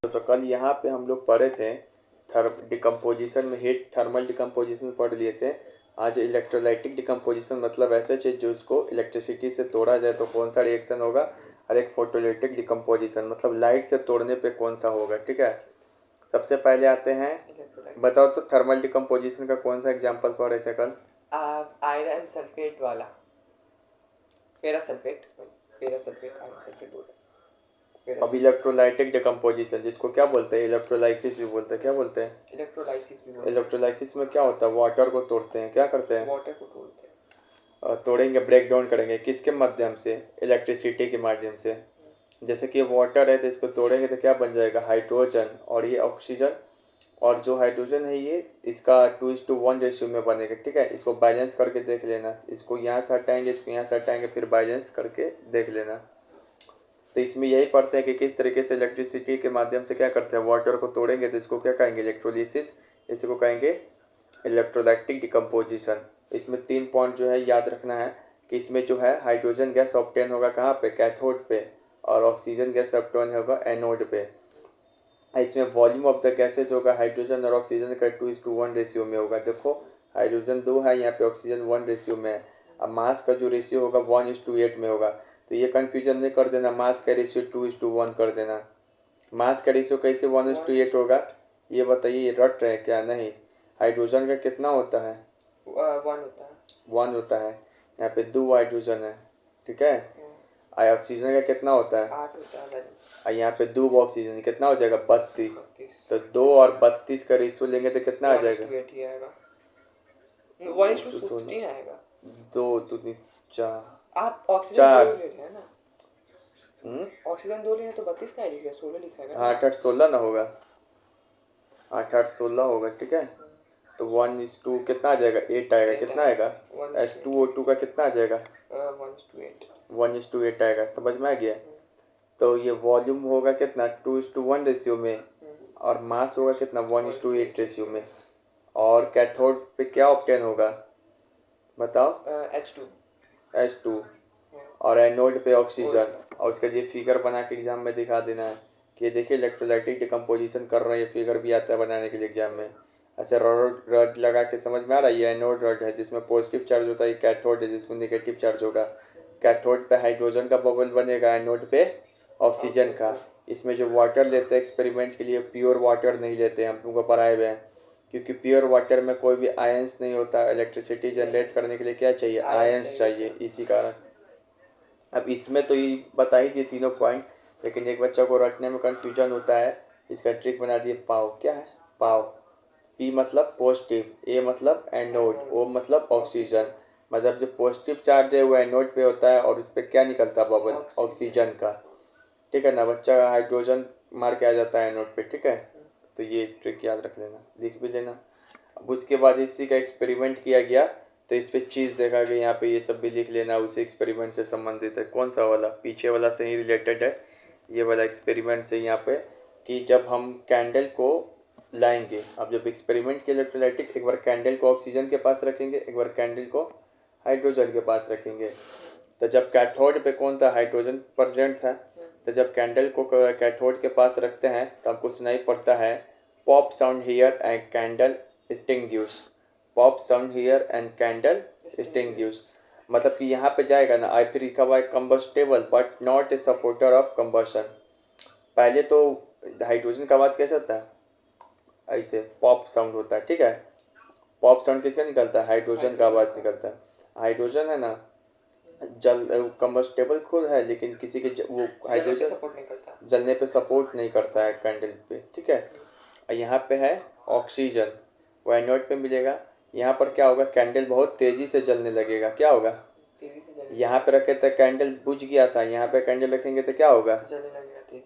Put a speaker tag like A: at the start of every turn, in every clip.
A: तो कल यहाँ पे हम लोग पढ़े थे डिकम्पोजिशन में हीट थर्मल डिकम्पोजिशन पढ़ लिए थे। आज इलेक्ट्रोलाइटिक डिकम्पोजिशन मतलब ऐसा चीज़ जो उसको इलेक्ट्रिसिटी से तोड़ा जाए तो कौन सा रिएक्शन होगा, और एक फोटोलिटिक डिकम्पोजिशन मतलब लाइट से तोड़ने पे कौन सा होगा। ठीक है, सबसे पहले आते हैं, बताओ तो थर्मल डिकम्पोजिशन का कौन सा एग्जाम्पल पढ़े थे कल?
B: आयरन सल्फेट वाला, फेरस सल्फेट आयरन सल्फेट बोल रहे
A: अब इलेक्ट्रोलाइटिक डिकम्पोजिशन जिसको क्या बोलते हैं, इलेक्ट्रोलाइसिस भी बोलते हैं। क्या बोलते हैं?
B: इलेक्ट्रोलाइसिस भी बोलते हैं।
A: इलेक्ट्रोलाइसिस में क्या होता है, वाटर को तोड़ते हैं। क्या करते हैं?
B: वाटर को तोड़ते हैं।
A: तोड़ेंगे, ब्रेक डाउन करेंगे। किसके माध्यम से? इलेक्ट्रिसिटी के माध्यम से। जैसे कि वाटर है तो इसको तोड़ेंगे तो क्या बन जाएगा, हाइड्रोजन, और ये ऑक्सीजन। और जो हाइड्रोजन है ये इसका 2:1 रेशियो में बनेगा। ठीक है, इसको बैलेंस करके देख लेना। इसको यहाँ से हटाएंगे, इसको यहाँ से हटाएंगे, फिर बैलेंस करके देख लेना। तो इसमें यही पढ़ते हैं कि किस तरीके से इलेक्ट्रिसिटी के माध्यम से क्या करते हैं, वाटर को तोड़ेंगे तो इसको क्या कहेंगे, इलेक्ट्रोलिसिस। इसको कहेंगे इलेक्ट्रोलाइटिक डिकम्पोजिशन। इसमें 3 पॉइंट जो है याद रखना है कि इसमें जो है हाइड्रोजन गैस ऑब्टेन होगा कहाँ पे, कैथोड पे, और ऑक्सीजन गैस ऑब्टेन होगा एनोड पे। इसमें वॉल्यूम ऑफ द गैसेज होगा हाइड्रोजन और ऑक्सीजन का 2:1 रेशियो में होगा। देखो हाइड्रोजन 2 है, यहाँ पे ऑक्सीजन 1 रेशियो में है। अब मास का जो रेशियो होगा 1:8 में होगा। तो ये कन्फ्यूजन नहीं कर देना, मास का रेशियो 2:1 कर देना। मास का रेशियो कैसे 1:8 होगा, ये बताइए, ये रट रहे हैं क्या? नहीं, हाइड्रोजन का कितना होता है,
B: 1 होता है।
A: 1 होता है। यहाँ पे 2 हाइड्रोजन है। ठीक है, और ऑक्सीजन का कितना होता है,
B: 8 होता है।
A: और यहाँ पे 2 ऑक्सीजन, कितना हो जाएगा, 32। तो 2 और 32 का रेशियो लेंगे तो कितना आ जाएगा,
B: 1:8 ही आएगा। 1:16 आएगा।
A: 2 2 4।
B: आप ऑक्सीजन 2 ले रहे हैं ना? ऑक्सीजन 2 ले रहे हैं तो 32 का ही लिख रहे हैं, 16 लिखा है।
A: हाँ, 8 8 16 ना होगा, 8 8 16 होगा। ठीक है, तो 1:2 कितना आ जाएगा, 8 आएगा। कितना आएगा, H2O2 का कितना आ जाएगा, 1:8 आएगा। समझ में आ गया? तो ये वॉल्यूम होगा कितना, 2:1 रेशियो में, और मास होगा कितना, 1:8 रेशियो में। और कैथोड पे क्या ऑब्टेन होगा, बताओ? H2। और एनोड पे ऑक्सीजन। और उसका ये फिगर बना के एग्जाम में दिखा देना है कि देखिए इलेक्ट्रोलाइटिक डिकम्पोजिशन कर रहे हैं, फिगर भी आता है बनाने के लिए एग्जाम में। ऐसे रॉड लगा के, समझ में आ रहा है? ये एनोड रॉड है जिसमें पॉजिटिव चार्ज होता है, कैथोड है जिसमें नेगेटिव चार्ज होगा। कैथोड पे हाइड्रोजन का बबल बनेगा, एनोड पे ऑक्सीजन का। इसमें जो वाटर लेते हैं एक्सपेरिमेंट के लिए, प्योर वाटर नहीं लेते, हम लोगों को पढ़ाए हुए हैं, क्योंकि प्योर वाटर में कोई भी आयंस नहीं होता। इलेक्ट्रिसिटी जनरेट करने के लिए क्या चाहिए, आयंस चाहिए, इसी कारण। अब इसमें तो ये बता ही दिए तीनों पॉइंट, लेकिन एक बच्चा को रटने में कन्फ्यूजन होता है। इसका ट्रिक बना दिए पाव। क्या है पाव? पी मतलब पॉजिटिव, ए मतलब एनोड, ओ मतलब ऑक्सीजन। मतलब जो पॉजिटिव चार्ज है वो एनोड पे होता है और उस पर क्या निकलता है, बबल, ऑक्सीजन का। ठीक है ना, बच्चा हाइड्रोजन मार के आ जाता है एनोड पे। ठीक है, तो ये ट्रिक याद रख लेना, लिख भी लेना। अब उसके बाद इसी का एक्सपेरिमेंट किया गया तो इस पर चीज़ देखा गया, यहाँ पे ये सब भी लिख लेना। उसी एक्सपेरिमेंट से संबंधित है। कौन सा वाला, पीछे वाला से ही रिलेटेड है ये वाला एक्सपेरिमेंट से। यहाँ पे कि जब हम कैंडल को लाएंगे, अब जब एक्सपेरिमेंट के इलेक्ट्रोलाइटिक, एक बार कैंडल को ऑक्सीजन के पास रखेंगे, एक बार कैंडल को हाइड्रोजन के पास रखेंगे। तो जब कैथोड पे कौन था, हाइड्रोजन प्रेजेंट था। तो जब कैंडल को कैथोड के पास रखते हैं तो आपको सुनाई पड़ता है pop sound here and candle extinguish, pop sound here and candle extinguish। मतलब कि यहाँ पे जाएगा ना, आई फिर लिखा हुआ है combustible but not a supporter of combustion. पहले तो हाइड्रोजन का आवाज़ कैसे होता है, ऐसे पॉप साउंड होता है। ठीक है, पॉप साउंड किसका निकलता है, हाइड्रोजन का आवाज़ निकलता है। हाइड्रोजन है ना, जल कंबस्टेबल खुद है, लेकिन किसी के वो हाइड्रोजन जलने पे सपोर्ट नहीं करता है कैंडल पे। ठीक है, यहाँ पे है ऑक्सीजन, वो एनोड पे मिलेगा। यहाँ पर क्या होगा, कैंडल बहुत तेज़ी से जलने लगेगा। क्या होगा, यहाँ पे रखे तो कैंडल बुझ गया था, यहाँ पे कैंडल रखेंगे तो क्या होगा,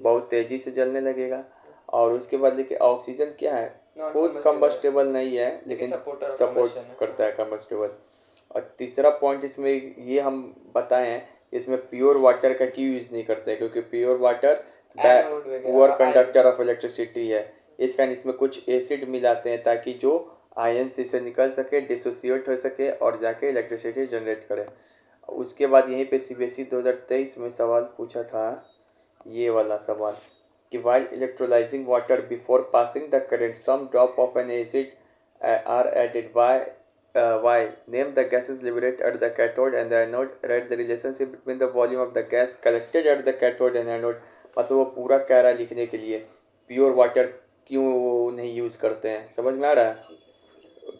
A: बहुत तेज़ी से जलने लगेगा। और उसके बाद देखिए ऑक्सीजन क्या है, खुद कंबस्टेबल नहीं है लेकिन सपोर्ट करता है कंबस्टेबल। और तीसरा पॉइंट इसमें ये हम बताएं हैं, इसमें प्योर वाटर का क्यों यूज़ नहीं करते, क्योंकि pure water poor conductor of electricity है। इस कारण इसमें कुछ एसिड मिलाते हैं ताकि जो आयंस इससे निकल सके, डिसोसिएट हो सके और जाके इलेक्ट्रिसिटी जनरेट करे। उसके बाद यहीं पे CBSE 2023 में सवाल पूछा था, ये वाला सवाल, कि while electrolyzing water before passing the current, some drop of an acid are added. Why? Name the gases liberated at the cathode and the anode. Write the relationship between the volume of the gas collected at the cathode and anode. मतलब वो पूरा कह रहा है लिखने के लिए pure water क्यों नहीं यूज़ करते हैं, समझ में आ रहा है?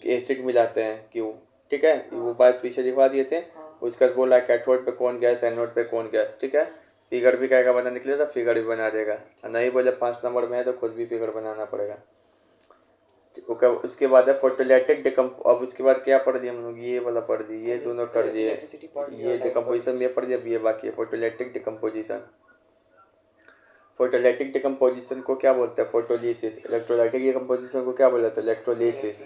A: एसिड मिलाते हैं क्यों, ठीक है? वो बात पीछे लिखवा दिए थे। उसके बाद बोला कैथोड पे कौन गैस, एनोड पे कौन गैस, ठीक है? फिगर भी कहेगा बना निकले तो फिगर भी बना देगा, नहीं बोले 5 नंबर में है तो खुद भी फिगर बनाना पड़ेगा। उसके बाद है फोटोलैटिक अब उसके बाद क्या पढ़ दिया हम लोग, ये वाला पढ़ दिए, ये दोनों कर दिए, ये डिकम्पोजिशन में पढ़ दिया, अब ये बाकी है फोटोलैटिक डिकम्पोजिशन। फोटोलैटिक डिकम्पोजिशन को क्या बोलते हैं? फोटोलिसिस। इलेक्ट्रोलाइटिक डिकम्पोजिशन को क्या बोलते हैं? इलेक्ट्रोलिसिस।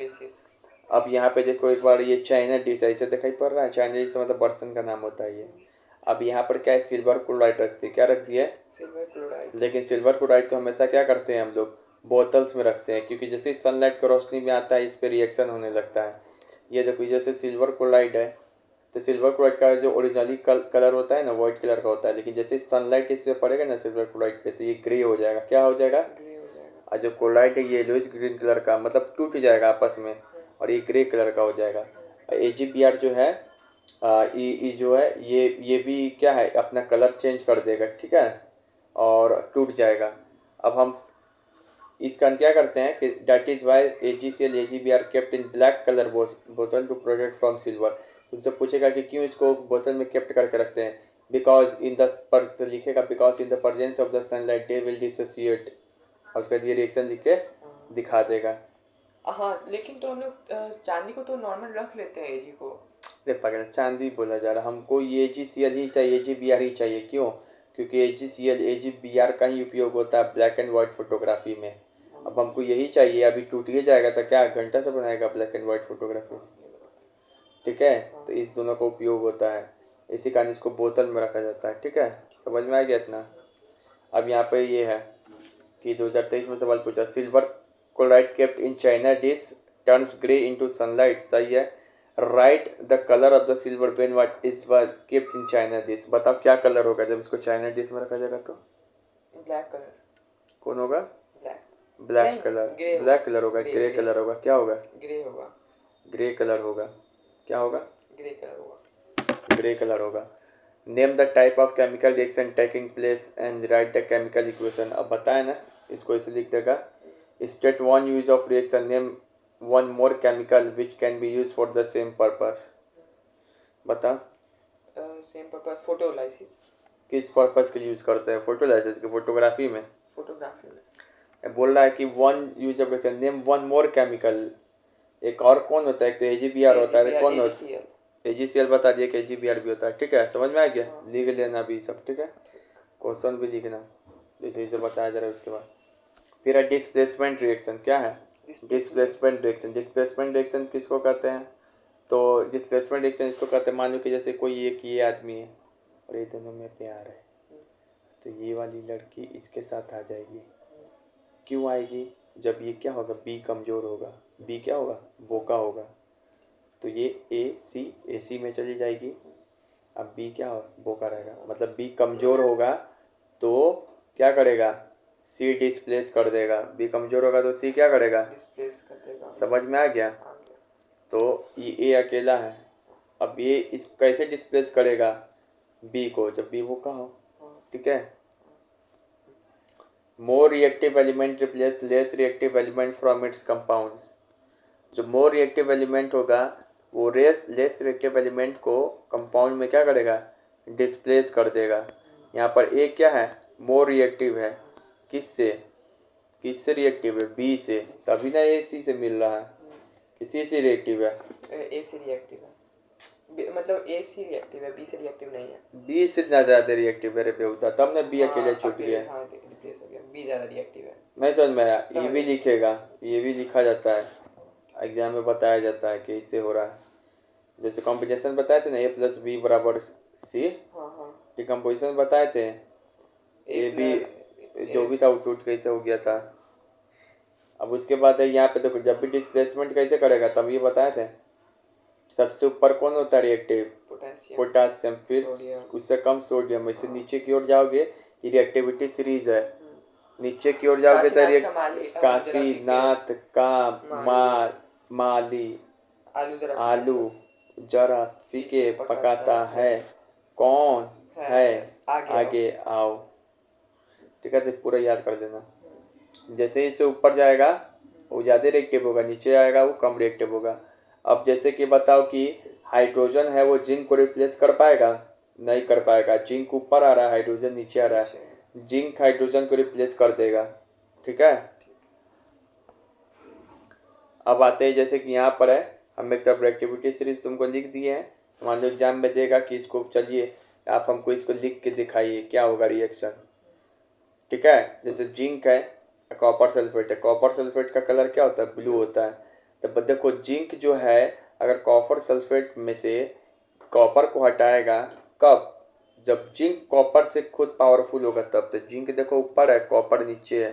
A: अब यहाँ पे देखो एक बार, ये चाइना डिश ऐसे दिखाई पड़ रहा है, चाइना डिश मतलब बर्तन का नाम होता है ये। अब यहाँ पर क्या है, सिल्वर क्लोराइड रखते हैं, क्या रख दिया है?
B: Silver chloride.
A: लेकिन सिल्वर क्लोराइड को हमेशा क्या करते हैं हम लोग? बोतल्स में रखते हैं, क्योंकि जैसे सनलाइट की रोशनी में आता है इस पर रिएक्शन होने लगता है। ये देखो जैसे सिल्वर क्लोराइड है, तो सिल्वर क्लोराइड का जो ओरिजिनली कलर होता है ना वाइट कलर का होता है, लेकिन जैसे सनलाइट इस पर पड़ेगा ना सिल्वर क्लोराइड पे, तो ये ग्रे हो जाएगा। क्या हो जाएगा?
B: ग्रे हो जाएगा।
A: और जो क्लोराइड है ये येलोइश ग्रीन कलर का, मतलब टूट जाएगा आपस में, और ये ग्रे कलर का हो जाएगा। AgBr जो है ये जो है ये भी क्या है, अपना कलर चेंज कर देगा, ठीक है, और टूट जाएगा। अब हम इसका क्या करते हैं कि that is why AgCl AgBr kept in black colour बोतल टू प्रोटेक्ट फ्रॉम सिल्वर। तुमसे पूछेगा कि क्यों इसको बोतल में केप्ट करके रखते हैं? बिकॉज इन द पर लिखेगा because in the presence of the sunlight they will dissociate, और उसका ये रिएक्शन लिख के दिखा देगा।
B: हाँ, लेकिन तो हम लोग चांदी को तो नॉर्मल रख लेते हैं Ag को।
A: अरे पागल, चांदी बोला जा रहा, हमको ये AgCl ही चाहिए, AgBr ही चाहिए। क्यों? क्योंकि AgCl AgBr का ही उपयोग होता है ब्लैक एंड वाइट फोटोग्राफी में। अब हमको यही चाहिए, अभी टूट ही जाएगा तो क्या घंटा से बनाएगा ब्लैक एंड वाइट फोटोग्राफी, ठीक है? तो इस दोनों का उपयोग होता है, इसी कारण इसको बोतल में रखा जाता है, ठीक है? समझ में आ गया इतना? अब यहाँ पे ये है कि 2023 में सवाल पूछा, silver chloride kept in China dish turns grey into sunlight, सही है। Right the colour of the silver when what is was kept in China dish. बताओ क्या कलर होगा जब इसको चाइना डिश में रखा जाएगा? तो
B: ब्लैक कलर।
A: कौन होगा?
B: Black.
A: Black colour, black colour grey, grey colour होगा, क्या होगा?
B: ग्रे होगा।
A: ग्रे कलर होगा, क्या होगा?
B: Grey colour grey.
A: Grey colour होगा। Name the type of chemical reaction taking place and write the chemical equation. अब बताए ना, इसको ऐसे लिख देगा, state one use of reaction, name one more chemical which can be use for the same purpose. बता।
B: Same purpose, photolysis.
A: किस purpose के लिए यूज करते हैं? फोटोलाइसिस के, फोटोग्राफी में।
B: फोटोग्राफी में
A: बोल रहा है कि one use of reaction, name one more chemical. एक और कौन होता है? एक तो AgBr होता है, कौन होता है? AgCl बता दिया कि AgBr भी होता है, ठीक है? समझ में आ गया? लिख लेना भी सब, ठीक है? क्वेश्चन भी लिखना जैसे इसे बताया जा रहा है। उसके बाद फिर है डिस्प्लेसमेंट रिएक्शन। क्या है? Displacement reaction. डिस्प्लेसमेंट रिएक्शन किसको कहते हैं? तो डिस्प्लेसमेंट रिएक्शन इसको कहते हैं, मान लो कि जैसे कोई एक ये आदमी है और ये दोनों में प्यार है, तो ये वाली लड़की इसके साथ आ जाएगी। क्यों आएगी? जब ये क्या होगा, बी कमज़ोर होगा, बी क्या होगा, बोका होगा, तो ये AC में चली जाएगी। अब बी क्या हो, बोका रहेगा, मतलब बी कमज़ोर होगा तो क्या करेगा, C डिस्प्लेस कर देगा। बी कमज़ोर होगा तो C क्या करेगा,
B: डिस्प्लेस कर देगा।
A: समझ में आ गया? तो ये A अकेला है, अब ये इस कैसे डिस्प्लेस करेगा बी को, जब बी बोका हो, ठीक है? More reactive element replace less reactive element from its compounds. जो मोर रिएक्टिव एलिमेंट होगा वो लेस रिएक्टिव एलिमेंट को कंपाउंड में क्या करेगा, डिस्प्लेस कर देगा। यहाँ पर ए क्या है, मोर रिएक्टिव है, किससे रिएक्टिव है, बी से, तभी ना ए सी से मिल रहा है। किसी से रिएक्टिव है,
B: ए से रिएक्टिव है, मतलब ए सी रिएक्टिव है, बी से रिएक्टिव नहीं है।
A: बी से ना ज़्यादा रिएक्टिव है पे होता, तब ना बी अकेले छूट गया।
B: हाँ, रिप्लेस हो गया, बी ज़्यादा रिएक्टिव है।
A: मैं समझ में आया, ये भी लिखेगा, ये भी लिखा जाता है, एग्जाम में बताया जाता है कि इससे हो रहा है। जैसे कॉम्बिनेशन बताए थे ना, A+B = C, डिकम्पोजिशन बताए थे, ए भी जो भी था वो टूट कैसे हो गया था। अब उसके बाद है यहाँ पे देखो, जब भी डिस्प्लेसमेंट कैसे करेगा तब ये बताए थे। सबसे ऊपर कौन होता है रिएक्टिव, पोटासियम, फिर उससे कम सोडियम। ऐसे नीचे की ओर जाओगे, ये रिएक्टिविटी सीरीज है, नीचे की ओर जाओगे तो ये
B: काशीनाथ
A: काशीनाथ का माली आलू जरा फीके पकाता है, कौन है आगे आओ। ठीक है, तो पूरा याद कर देना। जैसे ही इसे ऊपर जाएगा वो ज़्यादा रिएक्टिव होगा, नीचे आएगा वो कम रिएक्टिव होगा। अब जैसे कि बताओ कि हाइड्रोजन है वो जिंक को रिप्लेस कर पाएगा? नहीं कर पाएगा। जिंक ऊपर आ रहा है, हाइड्रोजन नीचे आ रहा है, जिंक हाइड्रोजन को रिप्लेस कर देगा। ठीक है, अब आते हैं जैसे कि यहाँ पर है, हम एक तरफ रिएक्टिविटी सीरीज तुमको लिख दिए हैं। मान लो एग्जाम में देगा कि इसको चलिए आप हमको इसको लिख के दिखाइए क्या होगा रिएक्शन। ठीक है, जैसे जिंक है, कॉपर सल्फेट है, कॉपर सल्फेट का कलर क्या होता है? ब्लू होता है। तो देखो जिंक जो है, अगर कॉपर सल्फेट में से कॉपर को हटाएगा कब? जब जिंक कॉपर से खुद पावरफुल होगा तब। तो जिंक देखो ऊपर है, कॉपर नीचे है,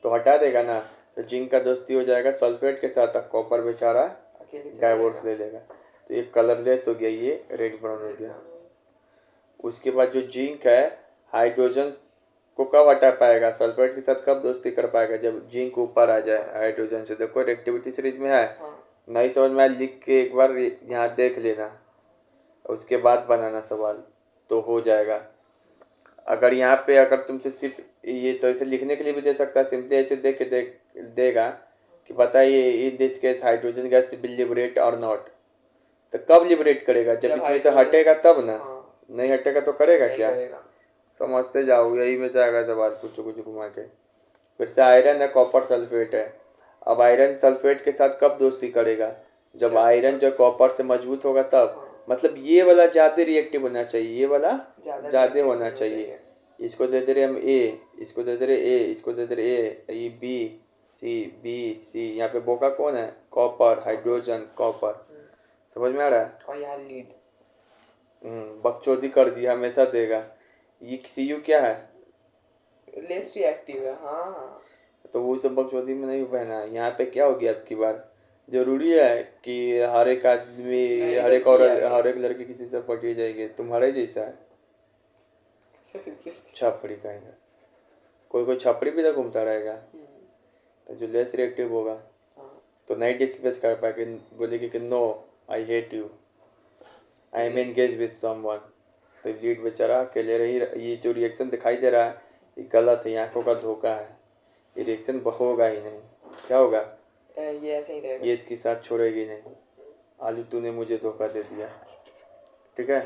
A: तो हटा देगा ना, तो जिंक का दोस्ती हो जाएगा सल्फेट के साथ, अब कॉपर बेचारा डाइवोर्स ले लेगा। तो ये कलरलेस हो गया, ये रेड ब्राउन हो गया। उसके बाद जो जिंक है हाइड्रोजन को कब हटा पाएगा? सल्फेट के साथ कब दोस्ती कर पाएगा? जब जिंक ऊपर आ जाए हाइड्रोजन से। देखो रिएक्टिविटी सीरीज में है, नहीं समझ में आया लिख के एक बार यहाँ देख लेना, उसके बाद बनाना सवाल तो हो जाएगा। अगर यहाँ पे अगर तुमसे सिर्फ ये तो इसे लिखने के लिए भी दे सकता है, सिंपली ऐसे देख के देगा कि बताइए in this case hydrogen gas will liberate और नॉट। तो कब लिबरेट करेगा? जब इसमें से हटेगा तब ना। नहीं हटेगा तो करेगा क्या? समझते जाओ, यही में से आएगा सवाल कुछ कुछ घुमा के। फिर से आयरन है, कॉपर सल्फेट है। अब आयरन सल्फेट के साथ कब दोस्ती करेगा? जब आयरन जो कॉपर से मजबूत होगा तब। मतलब ये वाला ज़्यादा रिएक्टिव होना चाहिए, ये वाला ज़्यादा होना चाहिए। इसको दे दे रहे हम ए, इसको दे दे रहे ए, इसको दे दे रहे ए, ये बी सी। यहाँ पे बोका कौन है? Copper, hydrogen, copper. समझ में आ रहा है?
B: और यहाँ लीड
A: बकचोदी कर दिया, हमेशा देगा। ये सी यू क्या है?
B: लेस रिएक्टिव है। हाँ,
A: तो वो सब बकचोदी में नहीं बहना। यहाँ पे क्या हो गया अब की बार? जरूरी है कि हर एक आदमी, हर एक औरत, हर एक लड़की किसी से पटी जाएगी? तुम्हारे जैसा है छपरी का है, कोई कोई छपरी भी तो घूमता रहेगा। तो जो लेस रिएक्टिव होगा तो नहीं डिस्कस कर पाएगी, बोलेगी कि no I hate you, I am engage with someone. तो लीड बेचारा अकेले रही। ये जो रिएक्शन दिखाई दे रहा है ये गलत है, आंखों का धोखा है, ये रिएक्शन होगा ही नहीं। क्या होगा?
B: ये ऐसे ही रहेगा,
A: ये इसके साथ छोड़ेगी नहीं। आलू तूने मुझे धोखा दे दिया। ठीक है,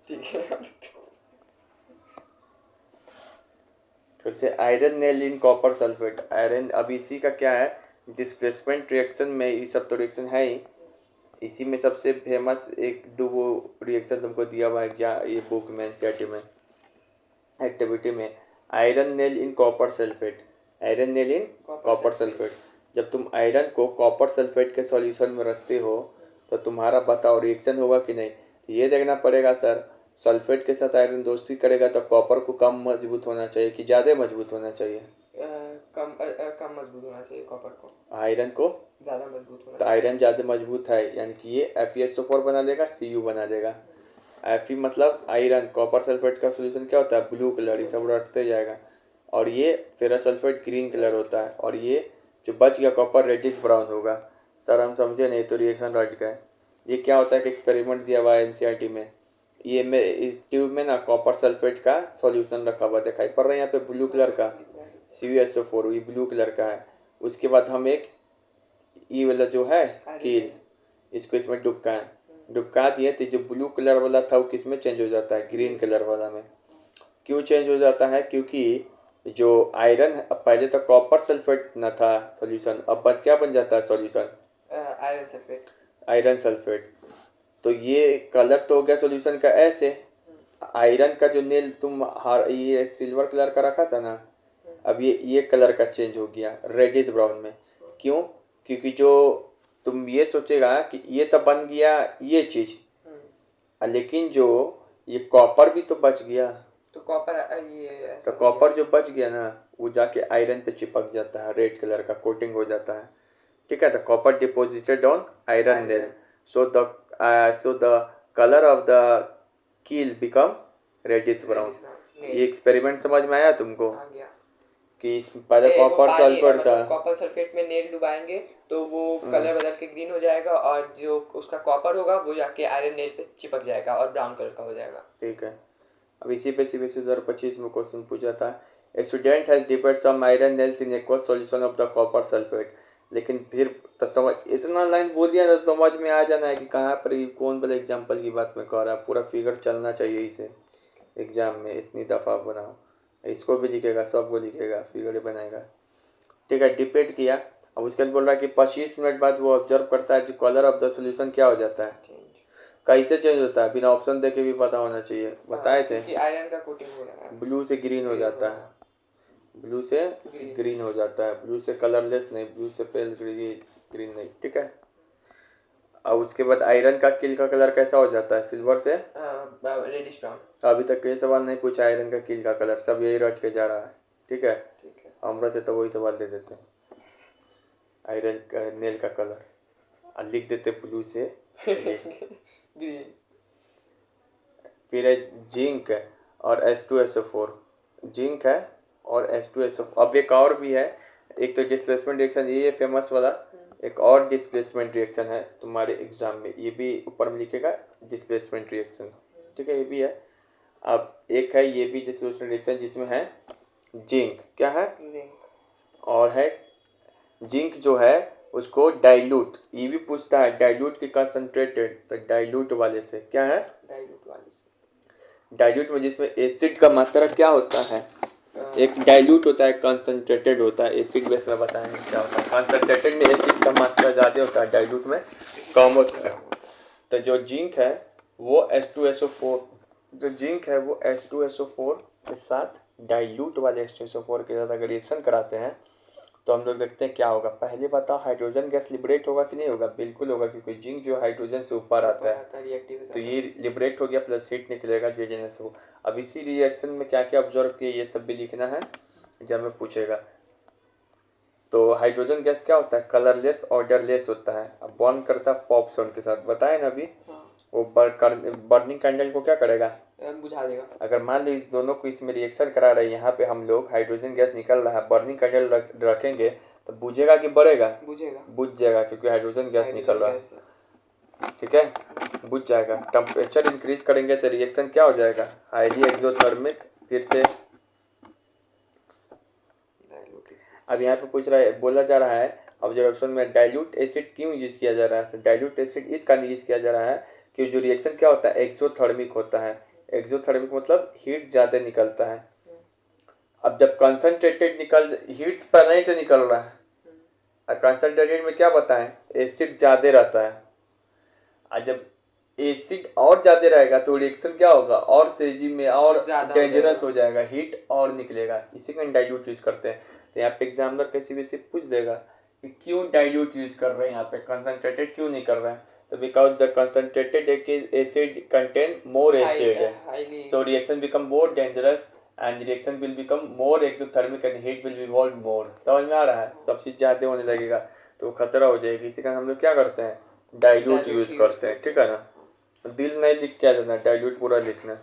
B: ठीक है।
A: फिर से iron nail in copper sulphate. Iron अब इसी का क्या है, डिस्प्लेसमेंट रिएक्शन में ये सब तो रिएक्शन है ही, इसी में सबसे फेमस एक दो वो रिएक्शन तुमको दिया हुआ है क्या ये बुक में, एनसीईआरटी में एक्टिविटी में। Iron nail in copper sulphate, iron nail in copper sulphate. जब तुम आयरन को कॉपर सल्फेट के सॉल्यूशन में रखते हो तो तुम्हारा बताओ रिएक्शन होगा कि नहीं? ये देखना पड़ेगा सर, सल्फेट के साथ आयरन दोस्ती करेगा तो कॉपर को कम मजबूत होना चाहिए कि ज़्यादा मजबूत होना चाहिए?
B: कम मजबूत होना चाहिए कॉपर को,
A: आयरन को
B: ज़्यादा मजबूत होना
A: तो आयरन ज़्यादा मजबूत है, यानी कि ये FeSO4 बना लेगा, Cu बना लेगा। Fe मतलब आयरन, कॉपर सल्फेट का सोल्यूशन क्या होता है? ब्लू कलर, ये सब रटते जाएगा। और ये फेरस सल्फेट ग्रीन कलर होता है, और ये जो बच गया कॉपर रेडिश ब्राउन होगा। सर हम समझे नहीं तो रिएक्शन रट गए। ये क्या होता है कि एक्सपेरिमेंट दिया हुआ है एनसीईआरटी में, ये में इस ट्यूब में ना कॉपर सल्फेट का सॉल्यूशन रखा हुआ दिखाई पड़ रहा है यहाँ पे ब्लू कलर का, CuSO4, ये ब्लू कलर का है। उसके बाद हम एक ये वाला जो है कील, इसको इसमें डुबका दिए तो जो ब्लू कलर वाला था वो किस में चेंज हो जाता है? ग्रीन कलर वाला में। क्यों चेंज हो जाता है? क्योंकि जो आयरन है, अब पहले तो कॉपर सल्फेट न था सॉल्यूशन, अब क्या बन जाता है solution?
B: Iron sulphate.
A: Iron sulphate. तो ये कलर तो हो गया सॉल्यूशन का ऐसे। आयरन का जो नील तुम ये सिल्वर कलर का रखा था ना, अब ये कलर का चेंज हो गया रेडिश ब्राउन में। क्यों? क्योंकि जो तुम ये सोचेगा कि ये तो बन गया ये चीज़, लेकिन जो ये कॉपर भी तो बच गया।
B: तो कॉपर ये
A: तो कॉपर जो बच गया ना वो जाके आयरन पे चिपक जाता है, रेड कलर का कोटिंग हो जाता है। ठीक है, the copper deposited on iron nail, so the colour of the कील बिकम रेडिश ब्राउन। ये एक्सपेरिमेंट समझ में आया तुमको
B: आ गया।
A: कि इसमें पहले
B: वो
A: कॉपर
B: पानी
A: सल्फर था।
B: मतलब कॉपर सल्फेट में नेल डुबाएंगे तो वो कलर बदल के ग्रीन हो जाएगा, और जो उसका कॉपर होगा वो जाके आयरन नेल पे चिपक जाएगा और ब्राउन कलर का हो जाएगा।
A: ठीक है, अब इसी पे CBSE 2025 में क्वेश्चन पूछा था, a student has dipped some iron nails in aqueous solution of the copper sulphate. लेकिन फिर तो समझ, इतना लाइन बोल दिया ना तो समझ में आ जाना है कि कहाँ पर कौन वाले एग्जाम्पल की बात में कह रहा है। पूरा फिगर चलना चाहिए इसे एग्जाम में, इतनी दफ़ा बनाओ। इसको भी लिखेगा, सबको लिखेगा, फिगर बनाएगा। ठीक है, डिपेट किया। अब उसके बाद बोल रहा है कि 25 मिनट बाद वो ऑब्जर्व करता है कि कलर ऑफ द सोल्यूशन क्या हो जाता है, कैसे चेंज होता है, बिना ऑप्शन देके भी पता होना चाहिए, बताए थे।
B: क्योंकि आयरन का कोटिंग हो रहा है।
A: ब्लू से ग्रीन हो जाता है, ब्लू से ग्रीन हो जाता है, ब्लू से कलरलेस नहीं, ब्लू से पेल ग्रीन नहीं। ठीक है, और उसके बाद आयरन का किल का कलर कैसा हो जाता है, सिल्वर से
B: रेडिश ब्राउन।
A: अभी तक ये सवाल नहीं पूछा आयरन का किल का कलर, सब यही रट के जा रहा है। ठीक है, हमरा से तो वही सवाल दे देते हैं, आयरन का नेल का कलर और लिख देते ब्लू से
B: ग्रीन।
A: फिर है जिंक और H2SO4, जिंक है और H2SO4। अब एक और भी है, एक तो डिस्प्लेसमेंट रिएक्शन, ये फेमस वाला। एक और डिस्प्लेसमेंट रिएक्शन है तुम्हारे एग्जाम में, ये भी ऊपर में लिखेगा डिस्प्लेसमेंट रिएक्शन। ठीक है, ये भी है। अब एक है ये भी डिस्प्लेसमेंट रिएक्शन जिसमें है जिंक, क्या है, और है जिंक जो है उसको डाइल्यूट, ये भी पूछता है डाइल्यूट की कंसंट्रेटेड, तो डाइल्यूट वाले से क्या है, डाइल्यूट में जिसमें एसिड का मात्रा क्या होता है, एक डाइल्यूट होता है, कंसंट्रेटेड होता है, एसिड बेस में बताएंगे क्या होता है। कंसंट्रेटेड में एसिड का मात्रा ज़्यादा होता है, डाइल्यूट में कम होता है। तो जो जिंक है वो H2SO4, जो जिंक है वो H2SO4 के साथ डाइल्यूट वाले H2SO4 के साथ अगर रिएक्शन कराते हैं तो हम लोग देखते हैं क्या होगा। पहले बताओ, हाइड्रोजन गैस लिबरेट होगा कि नहीं होगा, बिल्कुल होगा, क्योंकि जिंक जो हाइड्रोजन से ऊपर आता है तो ये लिबरेट हो गया, प्लस हीट निकलेगा JNSO। अब इसी रिएक्शन में क्या क्या ऑब्जर्व किए ये सब भी लिखना है जब में पूछेगा। तो हाइड्रोजन गैस क्या होता है, कलरलेस ऑर्डरलेस होता है, अब बर्न करता है पॉप सॉन के साथ, बताए ना अभी। वो बर्निंग कैंडल को क्या करेगा,
B: बुझा देगा।
A: अगर मान लो इस दोनों को इसमें रिएक्शन करा रहे हैं, यहाँ पे हम लोग हाइड्रोजन गैस निकल रहा है, बर्निंग कैंडल रखेंगे तो बुझेगा कि बढ़ेगा, बुझ जाएगा क्योंकि हाइड्रोजन गैस निकल रहा है। ठीक है, बुझ जाएगा। टेम्परेचर इंक्रीज करेंगे तो रिएक्शन क्या हो जाएगा, हाईली एक्सोथर्मिक। फिर से अब यहाँ पे पूछ रहा है, बोला जा रहा है ऑब्जर्वेशन में डाइल्यूट एसिड क्यों यूज किया जा रहा है, तो डाइल्यूट एसिड इस कारण यूज किया जा रहा है कि जो रिएक्शन क्या होता है एक्सोथर्मिक होता है। एक्सोथर्मिक मतलब हीट ज़्यादा निकलता है। अब जब कंसनट्रेटेड हीट पहले ही से निकल रहा है, और कंसनट्रेटेड में क्या बताएं, एसिड ज़्यादा रहता है, और जब एसिड और ज़्यादा रहेगा तो रिएक्शन क्या होगा, और तेजी में और डेंजरस हो जाएगा, हीट और निकलेगा, इसी का डाइल्यूट यूज करते हैं। तो यहाँ पे एग्जामिनर किसी भी से पूछ देगा कि क्यों डाइल्यूट यूज कर रहे हैं, यहाँ पे कंसनट्रेटेड क्यों नहीं कर रहे हैं, तो because the concentrated acid contain more acid, so reaction become more dangerous and reaction will become more exothermic and heat will evolve more. समझ में आ रहा है, सब चीज़ ज़्यादा होने लगेगा तो खतरा हो जाएगी, इसी कारण हम लोग क्या करते हैं, डाइल्यूट यूज करते हैं। ठीक है ना, दिल नहीं लिख के आ जाना, डाइल्यूट पूरा लिखना।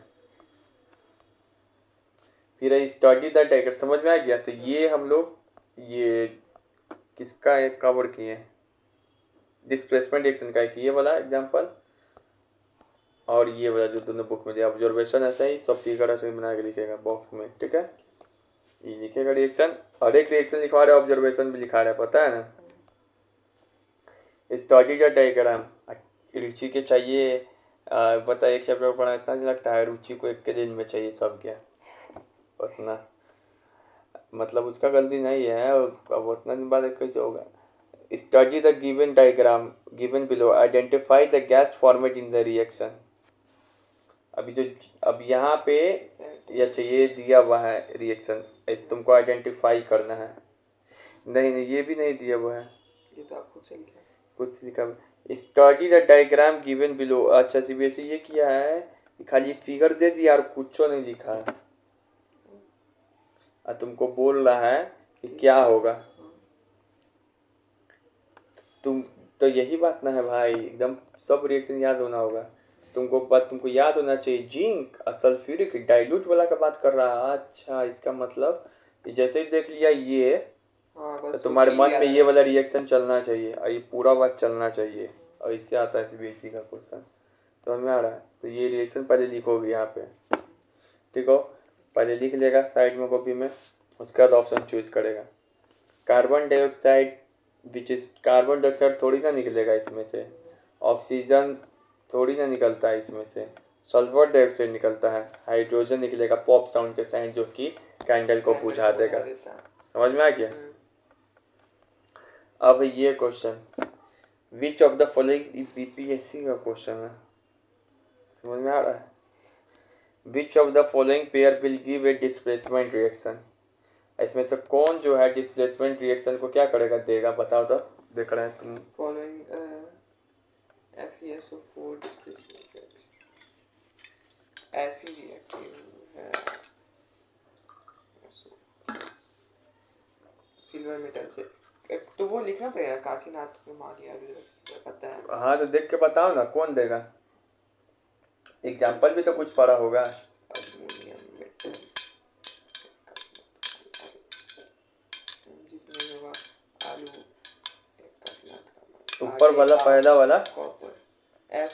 A: फिर स्टडी द डायग्राम, समझ में आ गया। तो ये हम लोग ये किसका एक कवर किए, डिस्प्लेसमेंट रिएक्शन का एक ये वाला एग्जांपल, और ये वाला जो दोनों बुक में दिया ऑब्जर्वेशन, ऐसा ही सब फिगर ऐसे बना के लिखेगा बॉक्स में। ठीक है, ये लिखेगा रिएक्शन, और एक रिएक्शन लिखवा रहा है, ऑब्जर्वेशन भी लिखा रहा है, पता है ना। स्टडी द डायग्राम, रुचि के चाहिए पता, एक चैप्टर पढ़ा इतना नहीं लगता है, रुचि को एक के दिन में चाहिए सब क्या उतना, मतलब उसका गलती नहीं है, अब उतना दिन बाद कैसे होगा। Study the given diagram given below, identify the gas format in the reaction. अभी जो अब यहाँ पे या चाहिए दिया हुआ है रिएक्शन, तुमको आइडेंटिफाई करना है। नहीं नहीं, ये भी नहीं दिया हुआ है,
B: ये तो आप खुद से लिखा है,
A: कुछ लिखा। Study the diagram given below, अच्छा CBSE ये किया है, खाली फिगर दे दिया और कुछ नहीं लिखा है, और तुमको बोल रहा है कि क्या होगा। तुम तो यही बात ना है भाई, एकदम सब रिएक्शन याद होना होगा। तुमको याद होना चाहिए, जिंक सल्फ्यूरिक डाइल्यूट वाला का बात कर रहा है। अच्छा, इसका मतलब ये जैसे ही देख लिया ये,
B: हाँ
A: तो
B: बस
A: तुम्हारे मन में ये वाला
B: चाहिए।
A: रिएक्शन चलना चाहिए और ये पूरा बात चलना चाहिए, और इससे आता है सीबीएसई का क्वेश्चन। समझ में आ रहा है? तो ये रिएक्शन पहले लिखोगे यहाँ पे, ठीक हो? पहले लिख लेगा साइड में कॉपी में, उसके बाद ऑप्शन चूज करेगा। Carbon dioxide which is, carbon dioxide थोड़ी ना निकलेगा इसमें से, ऑक्सीजन थोड़ी ना निकलता है इसमें से, सल्फर डाइऑक्साइड निकलता है, हाइड्रोजन निकलेगा पॉप साउंड के साइन जो कि कैंडल को बुझा देगा। समझ में आ गया? अब ये question, which of the following BPSC का क्वेश्चन है, समझ में आ रहा है? Which of the following pair will give a displacement reaction, इसमें से कौन जो है डिस्प्लेसमेंट रिएक्शन को क्या करेगा, देगा? बताओ तो, देख रहे हैं तुम।
B: Following FeSO4 displacement Fe reactive है सिल्वर मेटल से, तो वो लिखना पड़ेगा काशीनाथ में मारिया पता है।
A: हाँ तो देख के बताओ ना कौन देगा, एग्जाम्पल भी तो कुछ पढ़ा होगा।
B: अल्युमिनियम मेटल नहीं होगा, आलू काशीनाथ
A: ऊपर वाला पहला वाला
B: कॉपर F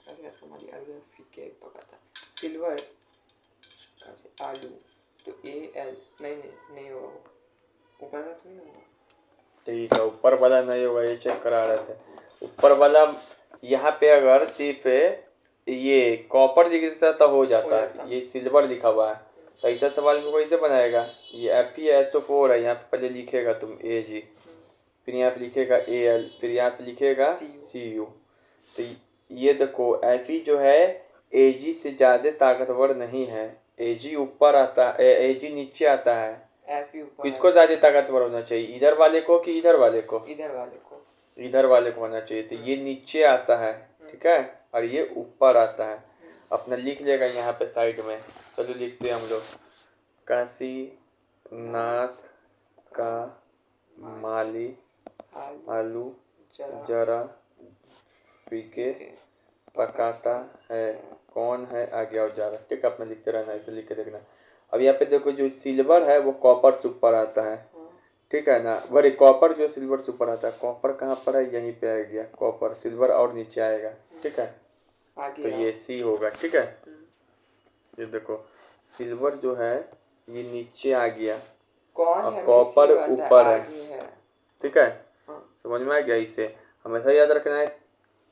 B: काशीनाथ का मारिया आलू फीके पकाता, सिल्वर आलू तो AL नहीं होगा, ऊपर वाला तो नहीं होगा।
A: ठीक है, ऊपर वाला नहीं होगा, ये चेक करा रहे थे। ऊपर वाला यहाँ पे अगर सिर्फ ये कॉपर लिख देता तो हो जाता है, ये सिल्वर लिखा हुआ है, तो ऐसा सवाल को कैसे बनाएगा? ये FeSO4 है, यहाँ पे पहले लिखेगा तुम Ag, फिर यहाँ पे लिखेगा Al, फिर यहाँ पे लिखेगा Cu। तो ये देखो Fe जो है Ag से ज़्यादा ताकतवर नहीं है, Ag ऊपर आता है, Ag नीचे आता है। किसको ज़्यादा ताकतवर होना चाहिए, इधर वाले को कि इधर वाले को? इधर वाले को होना चाहिए, तो ये नीचे आता है, ठीक है, और ये ऊपर आता है। अपना लिख लेगा यहाँ पे साइड में, चलो लिखते हैं हम लोग, काशीनाथ का माली आलू जरा फीके पकाता है, कौन है? आगे और जा रहा, ठीक है, अपना लिखते रहना, इसे लिख के देखना। अब यहाँ पे देखो जो सिल्वर है वो कॉपर से ऊपर आता है, ठीक है ना, वही कॉपर जो सिल्वर से ऊपर आता है, कॉपर कहाँ पर है? यहीं पे आ गया कॉपर, सिल्वर और नीचे आएगा, ठीक है, तो ये C होगा, ठीक है। ये देखो सिल्वर जो है ये नीचे आ गया और कॉपर ऊपर है, ठीक है, समझ में आ गया? इसे हमेशा याद रखना है,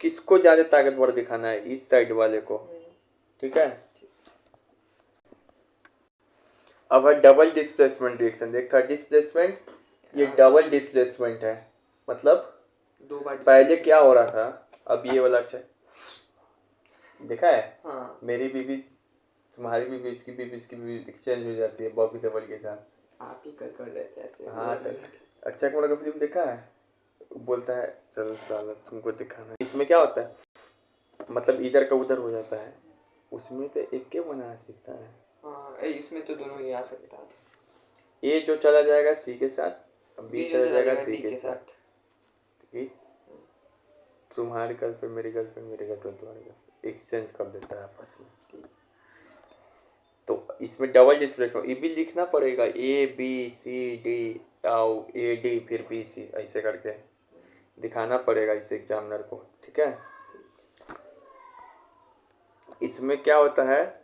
A: किसको ज्यादा ताकतवर दिखाना है, इस साइड वाले को, ठीक है। अब है डबल डिस्प्लेसमेंट रिएक्शन, देखता है डिस्प्लेसमेंट, ये डबल डिस्प्लेसमेंट है, मतलब
B: दो बार
A: पहले क्या हो रहा था, अब ये वाला अच्छा देखा है?
B: हाँ।
A: मेरी बीबी तुम्हारी बीबी इसकी बीबी एक्सचेंज हो जाती है बॉबी देओल के साथ,
B: आप ही कर रहे थे ऐसे।
A: हाँ तो अक्षय कुमार का फिल्म देखा है, बोलता है चल साला तुमको दिखाना, इसमें क्या होता है, मतलब इधर का उधर हो जाता है, उसमें तो एक के बना सीखता है।
B: हाँ, इसमें तो दोनों ही आ सकता है,
A: ए जो चला जाएगा C के साथ, बी चला जाएगा D के साथ, ठीक, तुम्हारी गर्लफ्रेंड मेरी गर्लफ्रेंड, मेरी गर्लफ्रेंड तुम्हारी गर्लफ्रेंड, एक्सचेंज कर देता है आपस में। तो इसमें डबल डिस्प्लेसमेंट ये भी लिखना पड़ेगा, ABCD AD फिर BC, ऐसे करके दिखाना पड़ेगा इसे एग्जामिनर को, ठीक है। इसमें क्या होता है,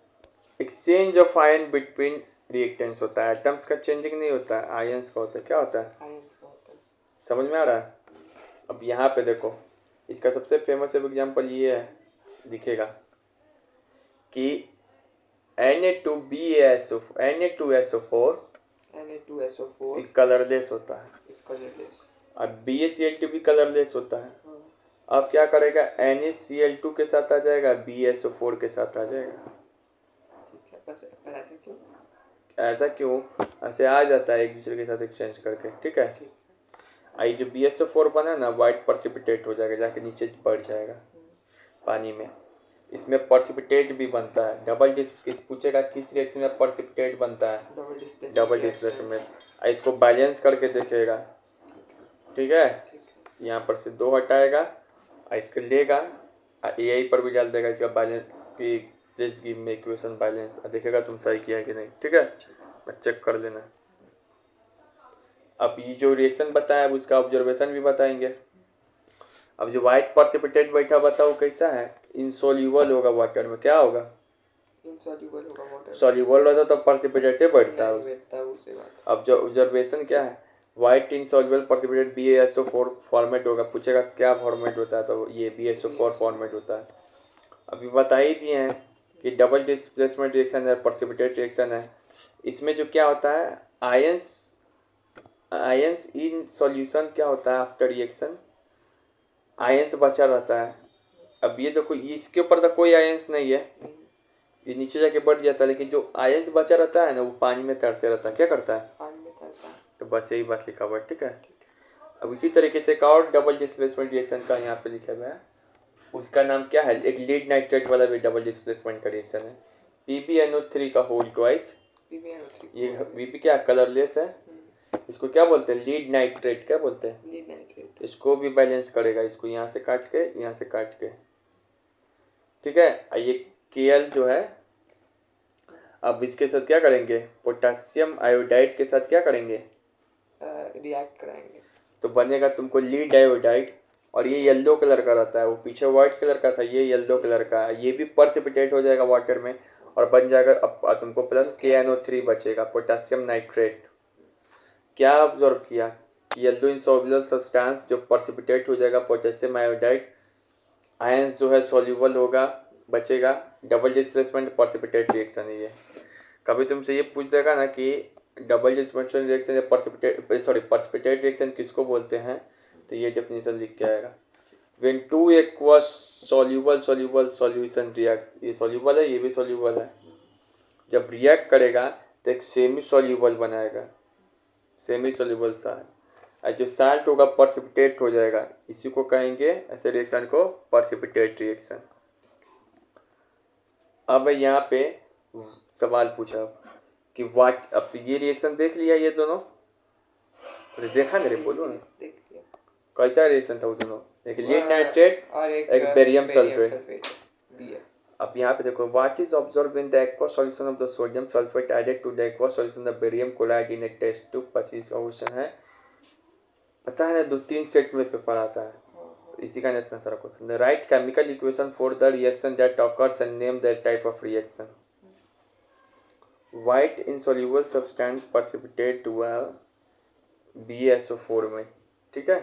A: exchange of ion between reactants होता है, एटम्स का चेंजिंग नहीं होता है, आयंस का होता है। क्या होता है, समझ में आ रहा है? अब यहाँ पे देखो, इसका सबसे फेमस एग्जाम्पल ये है, दिखेगा कि Na2BaSO4 कलरलेस होता है, और BaCl2 भी कलरलेस होता है। अब क्या करेगा, NaCl2 के साथ आ जाएगा, BaSO4 के साथ आ जाएगा। ऐसा क्यों? ऐसे आ जाता है एक दूसरे के साथ एक्सचेंज करके, ठीक है। आई जो BaSO4 बना ना, वाइट पर्सिपिटेट हो जाएगा, जाके नीचे बढ़ जाएगा पानी में। इसमें पर्सिपिटेट भी बनता है, डबल किस पूछेगा किस रिएक्शन में पर्सिपिटेट बनता है, डबल डिस्प्लेसमेंट। इसको बैलेंस करके देखेगा, ठीक है, यहाँ पर से 2 हटाएगा, इसको लेगा AI पर भी डाल देगा इसका बैलेंस कि please give me equation balance, देखेगा तुम सही किया है कि नहीं। ठीक है, चेक कर लेना। अब ये जो रिएक्शन बताया अब उसका ऑब्जर्वेशन भी बताएंगे। अब जो व्हाइट प्रेसिपिटेट बैठा बताओ कैसा है, इनसोल्यूबल होगा वाटर में। क्या होगा,
B: इनसॉल्युबल होगा वाटर।
A: सॉल्यूबल रहता तो प्रेसिपिटेट बैठता है।
B: नहीं बैठता उससे बात।
A: अब जो ऑब्जर्वेशन क्या है, white insoluble precipitate BaSO4 format होगा। पूछेगा क्या फॉर्मेट होता है, तो ये BaSO4 फॉर्मेट होता है। अभी बता ही दिए हैं कि डबल डिस्प्लेसमेंट रिएक्शन है, प्रेसिपिटेट रिएक्शन है। इसमें जो क्या होता है, आयंस इन सॉल्यूशन क्या होता है, आफ्टर रिएक्शन आयंस बचा रहता है। अब ये देखो इसके ऊपर तो कोई आयंस नहीं है, ये नीचे जाके बढ़ जाता है, लेकिन जो आयंस बचा रहता है ना वो पानी में तैरते रहता है। क्या करता है,
B: पानी में तैरता है।
A: तो बस यही बात लिखा हुआ है। ठीक है, अब इसी तरीके से एक और डबल डिस्प्लेसमेंट रिएक्शन का यहाँ पे लिखा हुआ है, उसका नाम क्या है, एक लीड नाइट्रेट वाला भी डबल डिस्प्लेसमेंट का रिएक्शन है, PbNO3 का होल ट्वाइस। ये Pp क्या कलरलेस है, इसको क्या बोलते हैं, लीड नाइट्रेट। क्या बोलते हैं,
B: लीड नाइट्रेट।
A: इसको भी बैलेंस करेगा, इसको यहाँ से काट के यहाँ से काट के। ठीक है, ये Kl जो है, अब इसके साथ क्या करेंगे, पोटेशियम आयोडाइड के साथ क्या करेंगे,
B: रिएक्ट कराएंगे,
A: तो बनेगा तुमको लीड आयोडाइड। और ये येलो कलर का रहता है, वो पीछे व्हाइट कलर का था, ये येलो कलर का है। ये भी प्रेसिपिटेट हो जाएगा वाटर में और बन जाएगा, अब तुमको प्लस KNO3 बचेगा, पोटेशियम नाइट्रेट। क्या ऑब्जर्व किया कि येलो इनसॉल्युबल सब्सटेंस जो प्रेसिपिटेट हो जाएगा, पोटेशियम आयोडाइड, आयंस जो है सॉल्युबल होगा, बचेगा। डबल डिस्प्लेसमेंट प्रेसिपिटेट रिएक्शन है ये। कभी तुमसे ये पूछ देगा ना कि डबल डिस्प्लेसमेंट रिएक्शन या प्रेसिपिटेट रिएक्शन किसको बोलते हैं, तो ये डेफिनेशन लिख के आएगा। When two aqueous soluble solution react, ये सॉल्युबल है, ये भी सॉल्युबल है, जब रिएक्ट करेगा तो एक सेमी सॉल्युबल बनाएगा, सेमी सॉल्युबल सा है, और जो साल्ट होगा प्रेसिपिटेट हो जाएगा। इसी को कहेंगे, ऐसे रिएक्शन को प्रेसिपिटेट रिएक्शन। अब यहाँ पे सवाल पूछा कि वाट, अब तो ये रिएक्शन देख लिया ये दोनों, अरे देखा नहीं रे, बोलो ना
B: देख लिया
A: कैसा रिएक्शन था वो दोनों, एक लीड नाइट्रेट
B: और
A: एक बेरियम सल्फेट।
B: BF।
A: अब यहाँ पे देखो, what is observe in the aqueous solution of the sodium sulphate added to the aqueous solution the barium chloride in a test tube. 25 का क्वेश्चन है, पता है ना, 2-3 सेट में पेपर आता है, इसी का इतना सारा question. The right chemical equation for the reaction that occurs and name that type of reaction. White insoluble substance precipitate हुआ BaSO4 में। ठीक है,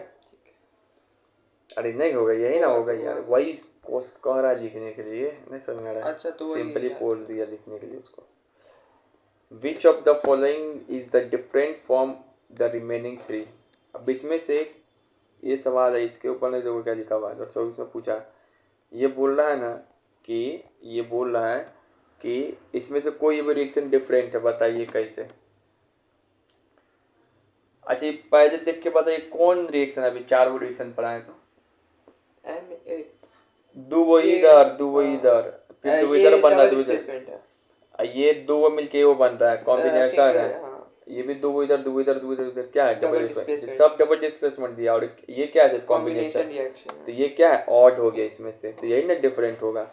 A: अरे नहीं होगा, यही ना होगा यार, वही कह रहा है लिखने के लिए, नहीं समझ में आ रहा है।
B: अच्छा, तो
A: सिंपली बोल दिया लिखने के लिए उसको। Which of the following is the different from the remaining 3। अब इसमें से ये सवाल है, इसके ऊपर नहीं देखो क्या लिखा हुआ है। तो उसने पूछा, ये बोल रहा है ना कि ये बोल रहा है कि इसमें से कोई भी रिएक्शन डिफरेंट है, बताइए कैसे। अच्छा, पहले देख के बताइए कौन रिएक्शन, अभी 4 वो रिएक्शन पढ़ाए तो दो इधर फिर दो इधर बन रहा है, दो इधर, ये दो मिलके वो बन रहा है, कॉम्बिनेशन है। ये भी दो इधर इधर, क्या है, डबल डिस्प्लेसमेंट, सब डबल डिस्प्लेसमेंट दिया। और ये क्या है, कॉम्बिनेशन रिएक्शन, तो ये क्या है, ऑड हो गया इसमें से, तो यही ना डिफरेंट होगा।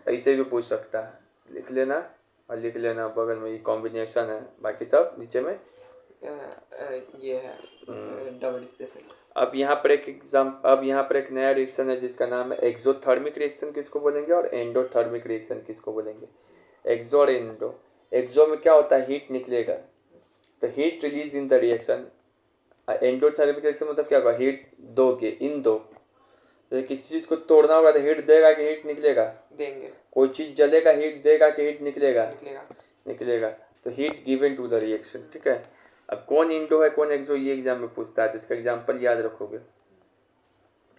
A: ऐसे भी पूछ सकता है, लिख लेना और लिख लेना बगल में, ये कॉम्बिनेशन है, बाकी सब नीचे में
B: ये है डबल डिस्प्लेसमेंट। अब यहाँ पर एक नया रिएक्शन है जिसका नाम है एक्सोथर्मिक रिएक्शन किसको बोलेंगे, और एंडोथर्मिक रिएक्शन किसको बोलेंगे। एक्सो और एंडो। एक्सो में क्या होता है, हीट निकलेगा, तो heat release in the reaction. Endothermic reaction मतलब क्या होगा, हीट दोगे, इन दो, तो किसी चीज़ को तोड़ना होगा तो हीट देगा कि हीट निकलेगा, देंगे। कोई चीज़ जलेगा, हीट देगा कि हीट निकलेगा, तो heat given to the reaction. ठीक है, अब कौन इंडो है कौन एक्सो, ये एग्जाम में पूछता है, तो इसका एग्जांपल याद रखोगे।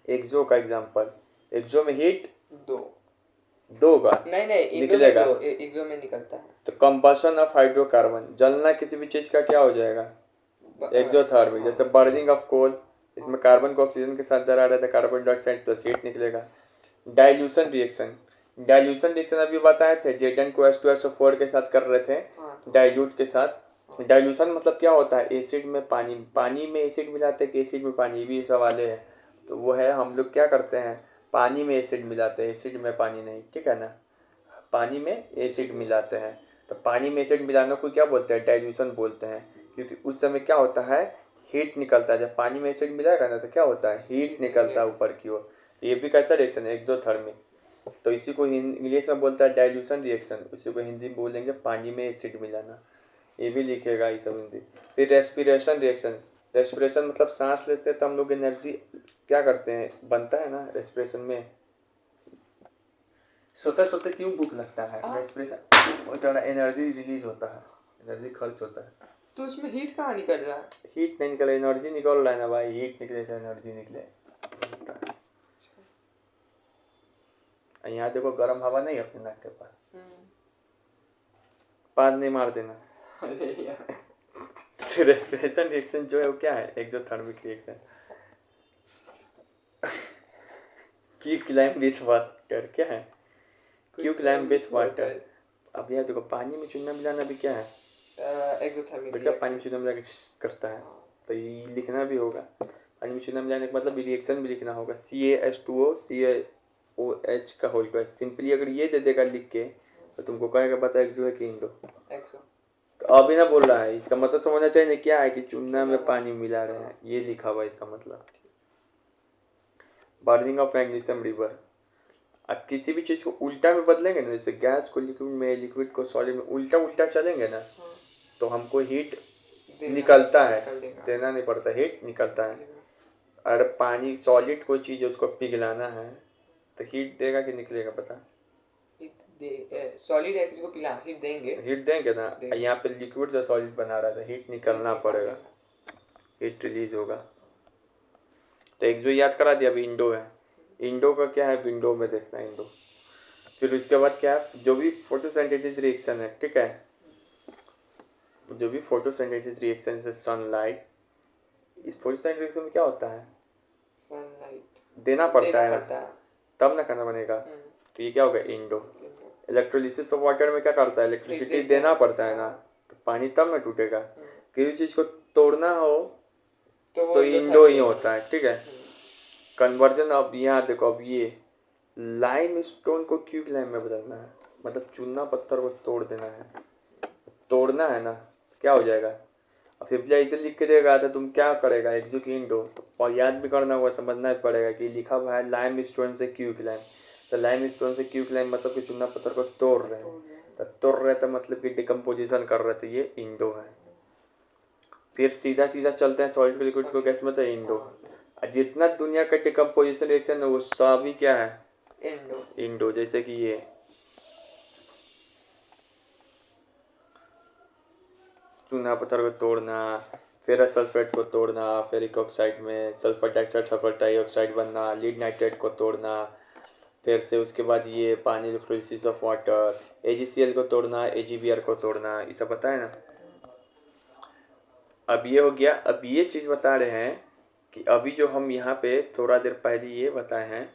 B: एक्सो का एग्जांपल, एक्सो में हीट दो का नहीं निकलेगा, एक्सो में निकलता है, तो
A: कंबशन ऑफ हाइड्रोकार्बन, जलना किसी भी चीज का क्या हो जाएगा, एक्सोथर्मिक। जैसे बर्निंग ऑफ कोल, इसमें कार्बन को ऑक्सीजन के साथ जला रहा था, कार्बन डाइऑक्साइड प्लस हीट निकलेगा। डाइल्यूशन रिएक्शन अभी बताए थे, Zn को H2SO4 के साथ कर रहे थे, डाइल्यूट के साथ। डाइल्यूशन मतलब क्या होता है, एसिड में पानी में एसिड मिलाते हैं कि एसिड में पानी, भी सवाल है। तो वो है, हम लोग क्या करते हैं, पानी में एसिड मिलाते हैं, एसिड में पानी नहीं, ठीक है ना, पानी में एसिड मिलाते हैं। तो पानी में एसिड मिलाने को क्या बोलते हैं, डाइल्यूशन बोलते हैं, क्योंकि उस समय क्या होता है, हीट निकलता है। जब पानी में एसिड मिलाएगा ना तो क्या होता है, हीट निकलता है ऊपर की ओर। ये भी कैसा रिएक्शन है, एक्सोथर्मिक। तो इसी को इंग्लिश में बोलता है डाइल्यूशन रिएक्शन, इसी को हिंदी में बोलेंगे पानी में एसिड मिलाना। ये भी लिखेगा ये सब हिंदी। फिर रेस्पिरेशन रिएक्शन, रेस्पिरेशन मतलब सांस लेते हैं तो हम लोग एनर्जी क्या करते हैं, बनता है ना रेस्पिरेशन में। सोते सोते क्यों भूख लगता है, रेस्पिरेशन वो थोड़ा एनर्जी रिलीज होता है, एनर्जी खर्च होता है।
B: तो उसमें हीट कहाँ निकल रहा है?
A: हीट नहीं निकले, एनर्जी निकल रहा है ना भाई, हीट निकले तो एनर्जी निकले। यहाँ देखो गर्म हवा नहीं अपने नाक के पास, पाद नहीं मार देना। तो रेस्पिरेशन रिएक्शन जो है वो क्या है, exothermic reaction. Quick with water क्या है, क्विक विथ वाटर। अब यार देखो पानी में चूना मिलाना भी क्या है,
B: एक्सोथर्मिक
A: बेटा पानी में चूना मिला के करता है, तो ये लिखना भी होगा। पानी में चूना मिलाने का मतलब रिएक्शन भी लिखना होगा, CaH2O CaOH का होल स्क्वायर। सिंपली अगर ये दे देगा लिख के तो तुमको कहेगा बता एक्सो है कि इंडो। तो अभी ना बोल रहा है, इसका मतलब समझना चाहिए क्या है कि चूना में पानी मिला रहे हैं, ये लिखा हुआ इसका मतलब। Burning of magnesium river. अब किसी भी चीज़ को उल्टा में बदलेंगे ना, जैसे गैस को लिक्विड में, लिक्विड को सॉलिड में, उल्टा उल्टा चलेंगे ना तो हमको हीट निकलता है, देना नहीं पड़ता, हीट निकलता है। अगर पानी सॉलिड कोई चीज़ है उसको पिघलाना है तो हीट देगा कि निकलेगा पता,
B: सॉलिड है किसको पिला, हीट
A: देंगे ना। यहाँ पे लिक्विड से सॉलिड बना रहा था, हीट निकलना पड़ेगा, हीट रिलीज होगा। तो एक्सो याद करा दिया, अभी इंडो है। इंडो का क्या है, विंडो में देखना है इंडो। फिर उसके बाद क्या है, जो भी फोटोसिंथेसिस रिएक्शन है, ठीक है, जो भी फोटोसिंथेसिस रिएक्शन है, सनलाइट, इस फोटोसिंथेसिस रिएक्शन में क्या होता है,
B: सनलाइट
A: देना पड़ता है ना, तब ना करना बनेगा। तो ये क्या होगा, इंडो। इलेक्ट्रोलिसिस ऑफ वाटर में क्या करता है, इलेक्ट्रिसिटी देना पड़ता है ना, तो पानी तब ना टूटेगा। किसी चीज़ को तोड़ना हो तो इंडो ही होता है, ठीक है। कन्वर्जन, अब यहाँ देखो, अब ये लाइम स्टोन को क्यूब लाइम में बदलना है, मतलब चूना पत्थर को तोड़ देना है, तोड़ना है ना, क्या हो जाएगा। अब सिंपली ऐसे लिख के देगा तो तुम क्या करेगा, एक्सो की इंडो, और याद भी करना होगा, समझना भी पड़ेगा कि लिखा हुआ है लाइम स्टोन से क्यूब लाइम। तो लाइम स्टोन से क्यूब लाइम मतलब कि चूना पत्थर को तोड़ रहे हैं, तो तोड़ रहे तो मतलब कि डिकम्पोजिशन कर रहे थे, ये इंडो है। फिर सीधा सीधा चलते हैं सॉलिड को लिक्विड को गैस में, तो इंडो। जितना दुनिया का डिकम्पोजिशन रिएक्शन है वो सभी क्या है, इंडो। जैसे कि ये चूना पत्थर को तोड़ना, फेरस सल्फेट को तोड़ना, फेरिक ऑक्साइड में सल्फर डाइऑक्साइड सल्फर डाइऑक्साइड बनना, लीड नाइट्रेट को तोड़ना, फिर से उसके बाद ये पानी इलेक्ट्रोलिसिस ऑफ वाटर, AgCl को तोड़ना, AgBr को तोड़ना, ये सब पता है ना। अब ये हो गया। अब ये चीज़ बता रहे हैं कि अभी जो हम यहाँ पे थोड़ा देर पहले ये बताए हैं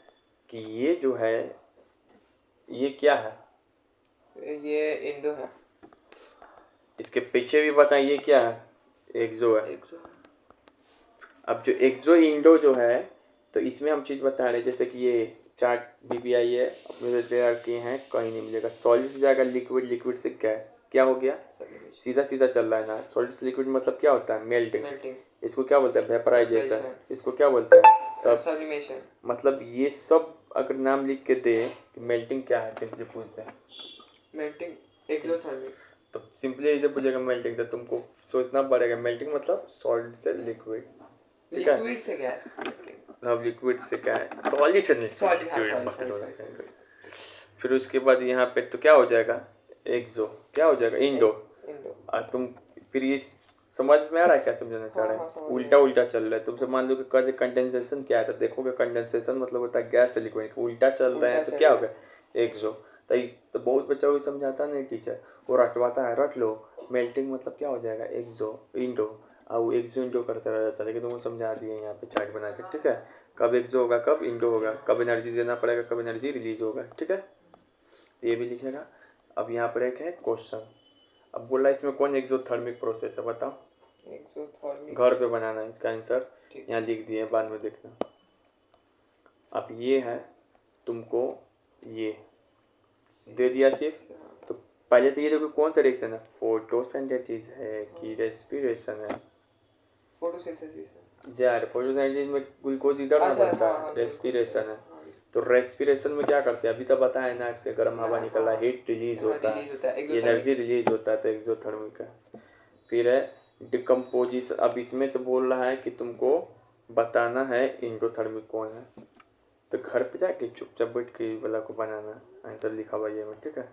A: कि ये जो है ये क्या है,
B: ये इंडो है।
A: इसके पीछे भी बताएं ये क्या है, एक्सो है। अब जो एक्सो इंडो जो है, तो इसमें हम चीज़ बता रहे हैं, जैसे कि ये चार्ट BBI है अपने से तैयार किए हैं, कहीं नहीं मिलेगा। सॉलिड से जाएगा लिक्विड, लिक्विड से गैस, क्या हो गया, सीधा सीधा चल रहा है ना। सॉलिड से लिक्विड मतलब क्या होता है, मेल्टिंग। इसको क्या बोलते हैं, वेपराइजेशन। इसको क्या बोलते हैं, सब्लिमेशन। मतलब ये सब अगर नाम लिख के दे कि मेल्टिंग क्या है, सिंपली पूछते हैं
B: मेल्टिंग एक्सोथर्मिक,
A: तो सिंपली ऐसे पूछेगा मेल्टिंग, तो तुमको सोचना पड़ेगा मेल्टिंग मतलब सॉलिड से लिक्विड, ठीक है,
B: लिक्विड से गैस,
A: अब लिक्विड से गैस, सॉलिड से लिक्विड। फिर उसके बाद यहाँ पे तो क्या हो जाएगा, एक्सो, क्या हो जाएगा, इंडो। और तुम फिर ये समझ में आ रहा है क्या समझाना चाह रहे हैं, उल्टा उल्टा चल रहा है। तुमसे मान लो कि कंडेंसेशन क्या है, तो देखोगे कंडेंसेशन मतलब होता है गैस से लिक्विड, उल्टा चल रहे हैं तो क्या होगा, एक्सो। तो बहुत बच्चा को समझाता नहीं टीचर, वो रटवाता है, रट लो, मेल्टिंग मतलब क्या हो जाएगा, एक्सो इंडो, और वो एक्सो इंडो करता रह जाता है। लेकिन तुमको समझा दिए यहाँ पे चार्ट बना के, ठीक है, कब एक्सो होगा कब इंडो होगा, कब एनर्जी देना पड़ेगा कब एनर्जी रिलीज होगा, ठीक है, ये भी लिखेगा। अब यहाँ पर एक है क्वेश्चन, अब बोला इसमें कौन एक्सोथर्मिक प्रोसेस है बताओ, घर पे बनाना है, इसका आंसर यहाँ लिख दिए, बाद में देखना। अब ये है तुमको ये दे दिया सिर्फ। तो पहले तो ये देखो कौन सा रिएक्शन है, फोटोसिंथेसिस है कि रेस्पिरेशन है?
B: फोटोसिंथेसिस है
A: यार, फोटोसिंथेसिस में ग्लूकोज इधर ना बनता है, रेस्पिरेशन है। तो रेस्पिरेशन में क्या करते हैं, अभी तो बताया नाक से गर्म हवा निकल रहा है, हीट रिलीज होता है, एनर्जी रिलीज होता है, तो एक्सोथर्मिक है। फिर है डिकम्पोजिशन। अब इसमें से बोल रहा है कि तुमको बताना है एंडोथर्मिक कौन है। तो घर पे जाके चुपचाप बैठ के वाला को बनाना, आंसर लिखा हुआ है में, ठीक है।